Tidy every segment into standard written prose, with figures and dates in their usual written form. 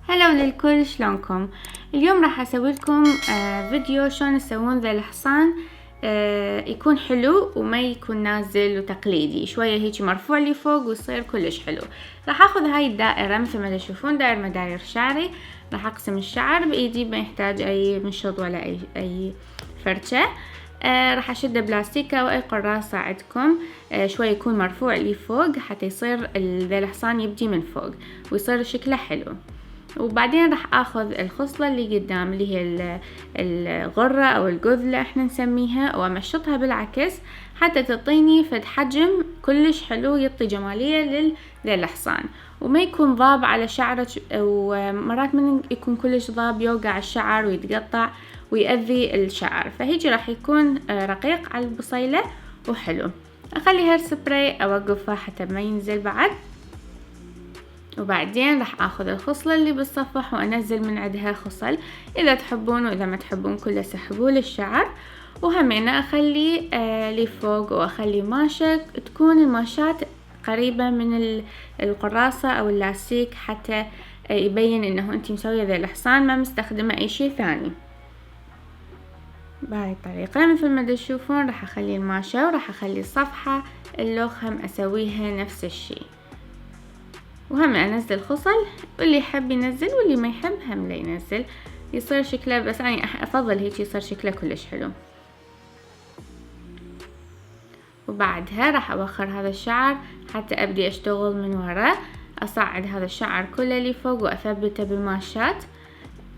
هلا للكل، شلونكم؟ اليوم راح اسوي لكم فيديو شلون تسوون ذا الحصان يكون حلو وما يكون نازل وتقليدي، شوية هيك مرفوع لي فوق ويصير كلش حلو. راح اخذ هاي الدائرة مثل ما تشوفون، دائرة مداير شعري. راح اقسم الشعر بايدي، ما يحتاج اي مشط ولا اي فرشة. راح اشده بلاستيكة او اي قراصة عندكم، شوي يكون مرفوع لي فوق حتى يصير ذا الحصان يبدي من فوق ويصير شكله حلو. وبعدين راح اخذ الخصلة اللي قدام اللي هي الغرة او القذلة احنا نسميها، وامشطها بالعكس حتى تعطيني فد حجم كلش حلو، يعطي جمالية للحصان وما يكون ضاب على شعرك. ومرات من يكون كلش ضاب يوقع الشعر ويتقطع ويأذي الشعر، فهيجي راح يكون رقيق على البصيلة وحلو. اخلي هير سبراي اوقفها حتى ما ينزل بعد. وبعدين راح اخذ الخصلة اللي بالصفح وانزل من عندها خصل اذا تحبون، واذا ما تحبون كله سحبوا للشعر. وهمين اخلي لي فوق، واخلي ماشة تكون الماشات قريبة من القراصة او اللاستيك حتى يبين انه انتي مسوية ذا الحصان، ما مستخدمة اي شيء ثاني. بهاي الطريقة مثل ما تشوفون راح اخلي الماشة وراح اخلي الصفحة اللوخ هم اسويها نفس الشي، وهم انزل خصل، واللي يحب ينزل واللي ما يحب هم لا ينزل، يصير شكله، بس انا افضل هيك يصير شكله كلش حلو. وبعدها راح اوخر هذا الشعر حتى ابدي اشتغل من ورا، اصعد هذا الشعر كله لي فوق واثبته بالماشات،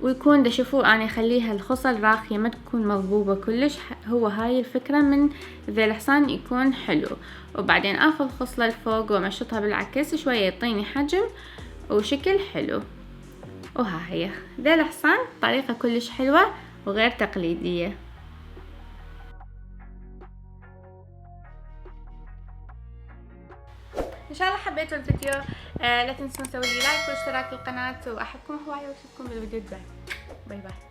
ويكون دا شوفوا انا اخليها الخصل راخية ما تكون مضبوبة كلش، هو هاي الفكرة من ذا الحصان يكون حلو. وبعدين اخذ خصلة الفوق وامشطها بالعكس شوية يعطيني حجم وشكل حلو. وها هي ذا الحصان طريقة كلش حلوة وغير تقليدية. ان شاء الله حبيتوا الفيديو، لا تنسون تسووا لي لايك واشتراك بالقناة، واحبكم هواية واشوفكم بالفيديو الجاي. باي باي.